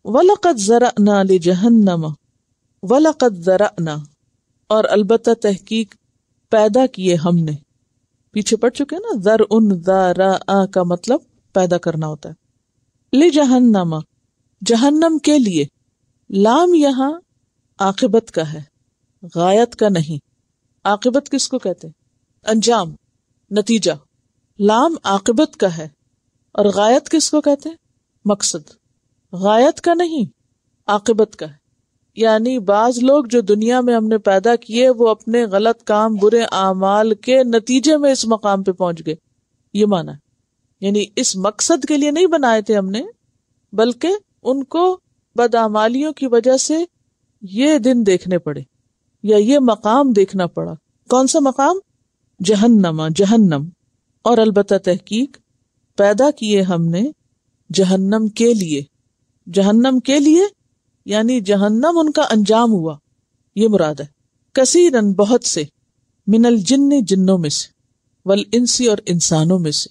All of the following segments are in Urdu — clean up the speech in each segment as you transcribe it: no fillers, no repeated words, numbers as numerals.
وَلَقَدْ ذَرَأْنَا لِجَهَنَّمَ وَلَقَدْ ذَرَأْنَا، اور البتہ تحقیق پیدا کیے ہم نے. پیچھے پڑھ چکے نا، ذرء ذرا کا مطلب پیدا کرنا ہوتا ہے. لِجَهَنَّمَ، جہنم کے لیے. لام یہاں عاقبت کا ہے، غایت کا نہیں. عاقبت کس کو کہتے ہیں؟ انجام، نتیجہ. لام عاقبت کا ہے اور غایت کس کو کہتے ہیں؟ مقصد. غایت کا نہیں، عاقبت کا ہے. یعنی بعض لوگ جو دنیا میں ہم نے پیدا کیے وہ اپنے غلط کام، برے اعمال کے نتیجے میں اس مقام پہ پہنچ گئے، یہ مانا ہے. یعنی اس مقصد کے لیے نہیں بنائے تھے ہم نے، بلکہ ان کو بدعمالیوں کی وجہ سے یہ دن دیکھنے پڑے یا یہ مقام دیکھنا پڑا. کون سا مقام؟ جہنم، جہنم. اور البتہ تحقیق پیدا کیے ہم نے جہنم کے لیے. جہنم کے لیے یعنی جہنم ان کا انجام ہوا، یہ مراد ہے. کثیرن، بہت سے. من الجن، جنوں میں سے. والانس، اور انسانوں میں سے.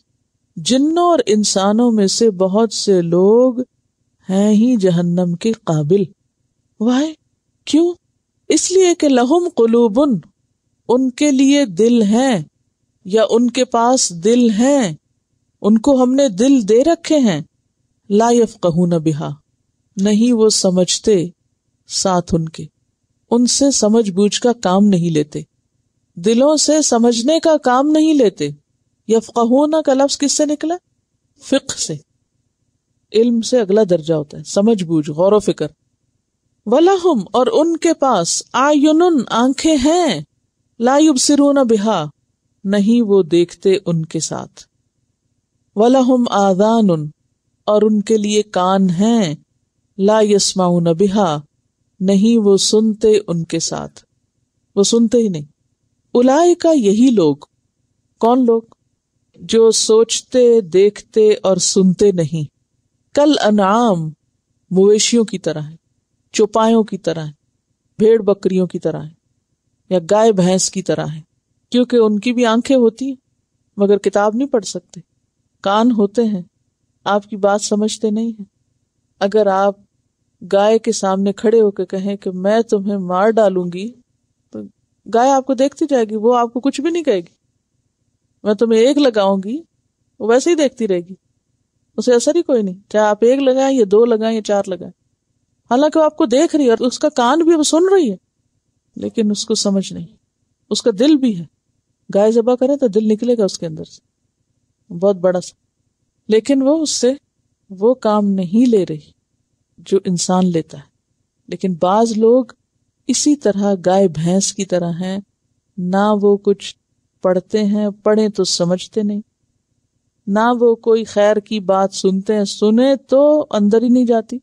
جنوں اور انسانوں میں سے بہت سے لوگ ہیں ہی جہنم کے قابل. وائی؟ کیوں؟ اس لیے کہ لہم قلوبن، ان کے لیے دل ہیں، یا ان کے پاس دل ہیں، ان کو ہم نے دل دے رکھے ہیں. لا یفقہون بہا، نہیں وہ سمجھتے ساتھ ان کے، ان سے سمجھ بوجھ کا کام نہیں لیتے، دلوں سے سمجھنے کا کام نہیں لیتے. یفقہون کا لفظ کس سے نکلا؟ فقہ سے. علم سے اگلا درجہ ہوتا ہے سمجھ بوجھ، غور و فکر. وَلَهُمْ، اور ان کے پاس اعین، آنکھیں ہیں، لا یبصرون بہا، نہیں وہ دیکھتے ان کے ساتھ. وَلَهُمْ آذان، اور ان کے لیے کان ہیں، لا یسمعون بہا، نہیں وہ سنتے ان کے ساتھ، وہ سنتے ہی نہیں. اولئک، یہی لوگ. کون لوگ؟ جو سوچتے، دیکھتے اور سنتے نہیں. کل انعام، مویشیوں کی طرح ہے، چوپایوں کی طرح ہے، بھیڑ بکریوں کی طرح ہے، یا گائے بھینس کی طرح ہے. کیونکہ ان کی بھی آنکھیں ہوتی ہیں مگر کتاب نہیں پڑھ سکتے، کان ہوتے ہیں، آپ کی بات سمجھتے نہیں ہیں. اگر آپ گائے کے سامنے کھڑے ہو کے کہیں کہ میں تمہیں مار ڈالوں گی، تو گائے آپ کو دیکھتی جائے گی، وہ آپ کو کچھ بھی نہیں کہے گی. میں تمہیں ایک لگاؤں گی، وہ ویسے ہی دیکھتی رہے گی، اسے اثر ہی کوئی نہیں، چاہے آپ ایک لگائیں یا دو لگائیں یا چار لگائیں. حالانکہ وہ آپ کو دیکھ رہی ہے اور اس کا کان بھی وہ سن رہی ہے، لیکن اس کو سمجھ نہیں. اس کا دل بھی ہے، گائے ذبح کرے تو دل نکلے گا اس کے اندر سے بہت بڑا سا، لیکن وہ اس سے وہ کام نہیں لے رہی جو انسان لیتا ہے. لیکن بعض لوگ اسی طرح گائے بھینس کی طرح ہیں، نہ وہ کچھ پڑھتے ہیں، پڑھیں تو سمجھتے نہیں، نہ وہ کوئی خیر کی بات سنتے ہیں، سنے تو اندر ہی نہیں جاتی،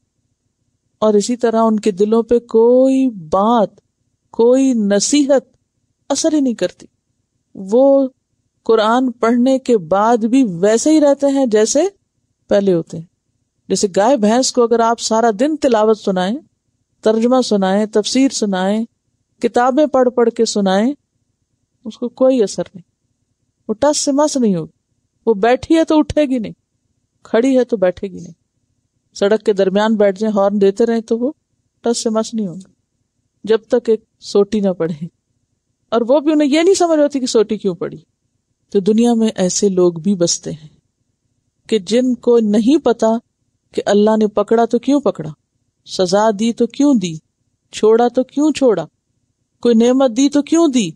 اور اسی طرح ان کے دلوں پہ کوئی بات، کوئی نصیحت اثر ہی نہیں کرتی. وہ قرآن پڑھنے کے بعد بھی ویسے ہی رہتے ہیں جیسے پہلے ہوتے ہیں. جیسے گائے بھینس کو اگر آپ سارا دن تلاوت سنائیں، ترجمہ سنائیں، تفسیر سنائیں، کتابیں پڑھ پڑھ کے سنائیں، اس کو کوئی اثر نہیں، وہ ٹس سے مس نہیں ہوگی. وہ بیٹھی ہے تو اٹھے گی نہیں، کھڑی ہے تو بیٹھے گی نہیں. سڑک کے درمیان بیٹھ جائیں، ہارن دیتے رہیں تو وہ ٹس سے مس نہیں ہوگی جب تک ایک سوٹی نہ پڑے. اور وہ بھی انہیں یہ نہیں سمجھ ہوتی کہ سوٹی کیوں پڑی. تو دنیا میں ایسے لوگ بھی بستے ہیں کہ جن کو نہیں پتا کہ اللہ نے پکڑا تو کیوں پکڑا، سزا دی تو کیوں دی، چھوڑا تو کیوں چھوڑا، کوئی نعمت دی تو کیوں دی،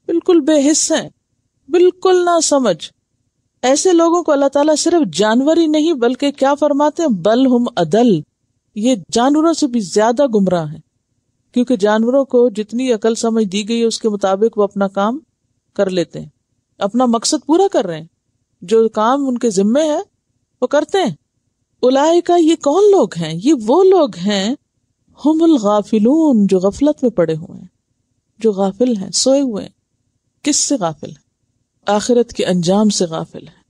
بالکل بے حس ہیں، بالکل نہ سمجھ. ایسے لوگوں کو اللہ تعالیٰ صرف جانور ہی نہیں بلکہ کیا فرماتے ہیں، بل ہم اضل، یہ جانوروں سے بھی زیادہ گمراہ ہیں. کیونکہ جانوروں کو جتنی عقل سمجھ دی گئی ہے اس کے مطابق وہ اپنا کام کر لیتے ہیں، اپنا مقصد پورا کر رہے ہیں، جو کام ان کے ذمے ہے وہ کرتے ہیں. اولئک، یہ کون لوگ ہیں؟ یہ وہ لوگ ہیں، ہم الغافلون، جو غفلت میں پڑے ہوئے ہیں، جو غافل ہیں، سوئے ہوئے ہیں. کس سے غافل ہیں؟ آخرت کے انجام سے غافل ہیں،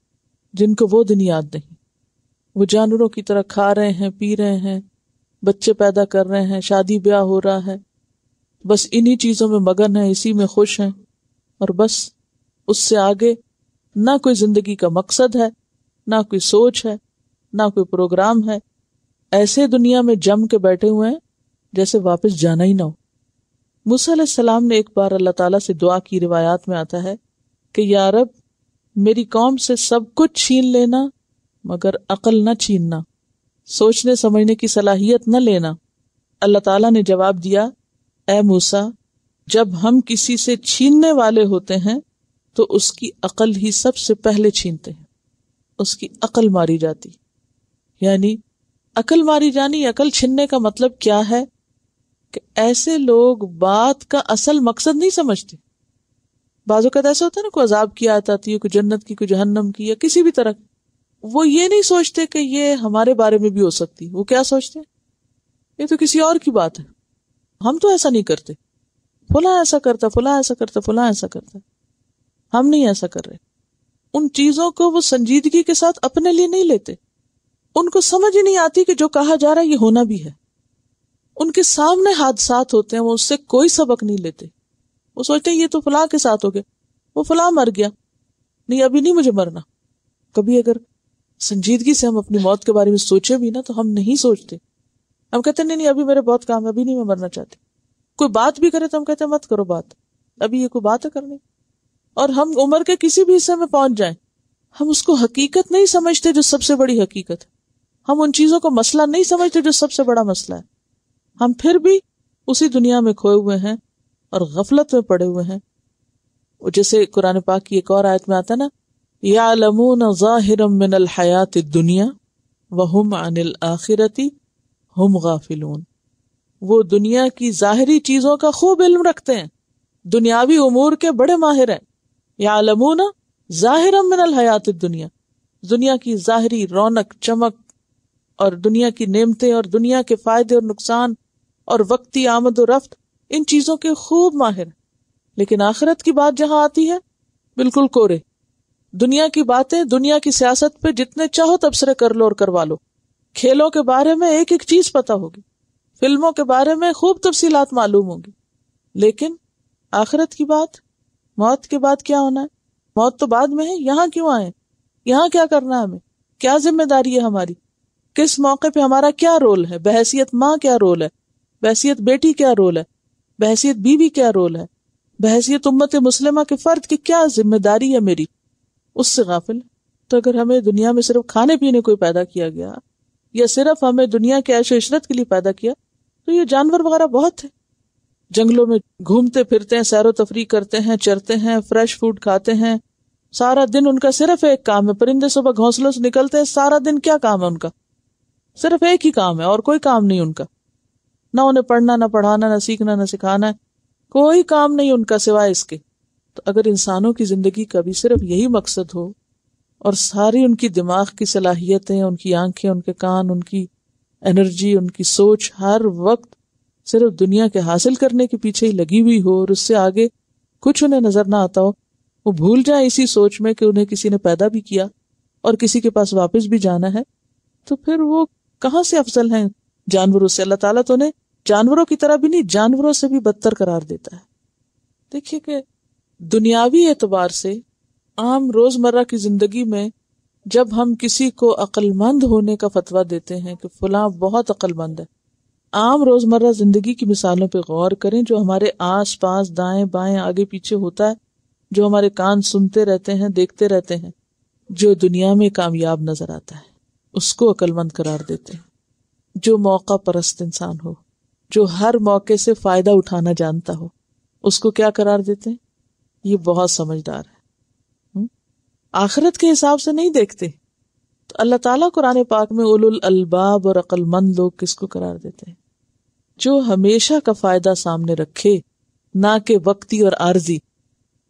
جن کو وہ دن یاد نہیں. وہ جانوروں کی طرح کھا رہے ہیں، پی رہے ہیں، بچے پیدا کر رہے ہیں، شادی بیاہ ہو رہا ہے، بس انہی چیزوں میں مگن ہیں، اسی میں خوش ہیں، اور بس اس سے آگے نہ کوئی زندگی کا مقصد ہے، نہ کوئی سوچ ہے، نہ کوئی پروگرام ہے. ایسے دنیا میں جم کے بیٹھے ہوئے ہیں جیسے واپس جانا ہی نہ ہو۔ موسیٰ علیہ السلام نے ایک بار اللہ تعالیٰ سے دعا کی، روایات میں آتا ہے کہ یا رب میری قوم سے سب کچھ چھین لینا مگر عقل نہ چھیننا، سوچنے سمجھنے کی صلاحیت نہ لینا۔ اللہ تعالیٰ نے جواب دیا، اے موسیٰ جب ہم کسی سے چھیننے والے ہوتے ہیں تو اس کی عقل ہی سب سے پہلے چھینتے ہیں، اس کی عقل ماری جاتی۔ یعنی عقل ماری جانی، عقل چھیننے کا مطلب کیا ہے کہ ایسے لوگ بات کا اصل مقصد نہیں سمجھتے۔ بعض اوقات ایسا ہوتا ہے نا، کوئی عذاب کی آیت آتی ہے، کوئی جنت کی، کوئی جہنم کی، یا کسی بھی طرح کی، وہ یہ نہیں سوچتے کہ یہ ہمارے بارے میں بھی ہو سکتی۔ وہ کیا سوچتے ہیں؟ یہ تو کسی اور کی بات ہے، ہم تو ایسا نہیں کرتے، فلاں ایسا کرتا، فلاں ایسا کرتا، فلاں ایسا کرتا، ہم نہیں ایسا کر رہے۔ ان چیزوں کو وہ سنجیدگی کے ساتھ اپنے لیے نہیں لیتے، ان کو سمجھ ہی نہیں آتی کہ جو کہا جا رہا ہے یہ ہونا بھی ہے۔ ان کے سامنے حادثات ہوتے ہیں، وہ اس سے کوئی سبق نہیں لیتے، وہ سوچتے ہیں یہ تو فلاں کے ساتھ ہو گیا، وہ فلاں مر گیا، نہیں ابھی نہیں مجھے مرنا۔ کبھی اگر سنجیدگی سے ہم اپنی موت کے بارے میں سوچے بھی نا تو ہم نہیں سوچتے، ہم کہتے ہیں نہیں ابھی میرے بہت کام ہے، ابھی نہیں میں مرنا چاہتی۔ کوئی بات بھی کرے تو ہم کہتے ہیں مت کرو بات، ابھی یہ کوئی بات ہے کرنی۔ اور ہم عمر کے کسی بھی حصے میں پہنچ جائیں، ہم اس کو حقیقت نہیں سمجھتے جو سب سے بڑی حقیقت ہے، ہم ان چیزوں کو مسئلہ نہیں سمجھتے جو سب سے بڑا مسئلہ ہے، ہم پھر بھی اسی دنیا میں کھوئے ہوئے ہیں اور غفلت میں پڑے ہوئے ہیں۔ جیسے قرآن پاک کی ایک اور آیت میں آتا ہے نا، یعلمون ظاہرا من الحیات الدنیا وہم عن الآخرۃ ہم غافلون، وہ دنیا کی ظاہری چیزوں کا خوب علم رکھتے ہیں، دنیاوی امور کے بڑے ماہر ہیں۔ یعلمون ظاہرا من الحیات الدنیا، دنیا کی ظاہری رونق چمک اور دنیا کی نعمتیں اور دنیا کے فائدے اور نقصان اور وقتی آمد و رفت، ان چیزوں کے خوب ماہر، لیکن آخرت کی بات جہاں آتی ہے بالکل کورے۔ دنیا کی باتیں، دنیا کی سیاست پہ جتنے چاہو تبصرے کر لو اور کروا لو، کھیلوں کے بارے میں ایک ایک چیز پتا ہوگی، فلموں کے بارے میں خوب تفصیلات معلوم ہوگی، لیکن آخرت کی بات، موت کے بعد کیا ہونا ہے، موت تو بعد میں ہے، یہاں کیوں آئے، یہاں کیا کرنا ہے، ہمیں کیا ذمہ داری ہے ہماری، کس موقع پہ ہمارا کیا رول ہے، بحیثیت ماں کیا رول ہے، بحیثیت بیٹی کیا رول ہے، بحیثیت بیوی کیا رول ہے، بحیثیت امت مسلمہ کے فرد کی کیا ذمہ داری ہے میری، اس سے غافل۔ تو اگر ہمیں دنیا میں صرف کھانے پینے کو پیدا کیا گیا یا صرف ہمیں دنیا کے عیش و عشرت کے لیے پیدا کیا، تو یہ جانور وغیرہ بہت ہے، جنگلوں میں گھومتے پھرتے ہیں، سیر و تفریح کرتے ہیں، چرتے ہیں، فریش فوڈ کھاتے ہیں، سارا دن ان کا صرف ایک کام ہے، پرندے صبح گھونسلوں سے نکلتے ہیں، سارا دن کیا کام ہے ان کا، صرف ایک ہی کام ہے اور کوئی کام نہیں ان کا، نہ انہیں پڑھنا، نہ پڑھانا، نہ سیکھنا، نہ سکھانا ہے، کوئی کام نہیں ان کا سوائے اس کے۔ تو اگر انسانوں کی زندگی کا بھی صرف یہی مقصد ہو اور ساری ان کی دماغ کی صلاحیتیں، ان کی آنکھیں، ان کے کان، ان کی انرجی، ان کی سوچ ہر وقت صرف دنیا کے حاصل کرنے کے پیچھے ہی لگی ہوئی ہو اور اس سے آگے کچھ انہیں نظر نہ آتا ہو، وہ بھول جائیں اسی سوچ میں کہ انہیں کسی نے پیدا بھی کیا اور کسی کے پاس واپس بھی جانا ہے، تو پھر وہ کہاں سے افضل ہیں جانوروں سے؟ اللہ تعالیٰ تو انہیں جانوروں کی طرح بھی نہیں، جانوروں سے بھی بدتر قرار دیتا ہے۔ دیکھیے کہ دنیاوی اعتبار سے عام روزمرہ کی زندگی میں جب ہم کسی کو عقل مند ہونے کا فتویٰ دیتے ہیں کہ فلاں بہت عقل مند ہے، عام روزمرہ زندگی کی مثالوں پہ غور کریں جو ہمارے آس پاس دائیں بائیں آگے پیچھے ہوتا ہے، جو ہمارے کان سنتے رہتے ہیں، دیکھتے رہتے ہیں، جو دنیا میں کامیاب نظر آتا ہے اس کو عقل مند قرار دیتے ہیں۔ جو موقع پرست انسان ہو، جو ہر موقع سے فائدہ اٹھانا جانتا ہو، اس کو کیا قرار دیتے ہیں؟ یہ بہت سمجھدار ہے۔ آخرت کے حساب سے نہیں دیکھتے۔ تو اللہ تعالیٰ قرآن پاک میں اولو الالباب اور عقل مند لوگ کس کو قرار دیتے ہیں؟ جو ہمیشہ کا فائدہ سامنے رکھے، نہ کہ وقتی اور عارضی۔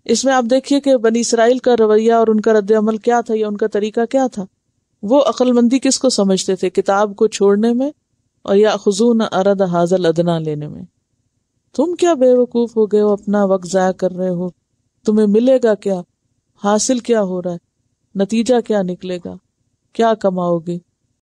اس میں آپ دیکھیے کہ بنی اسرائیل کا رویہ اور ان کا رد عمل کیا تھا یا ان کا طریقہ کیا تھا۔ وہ عقل مندی کس کو سمجھتے تھے؟ کتاب کو چھوڑنے میں اور یاخذون عرض ھذا الادنیٰ لینے میں۔ تم کیا بے وقوف ہو گئے ہو، اپنا وقت ضائع کر رہے ہو، تمہیں ملے گا کیا، حاصل کیا ہو رہا ہے، نتیجہ کیا نکلے گا، کیا کماؤ گے،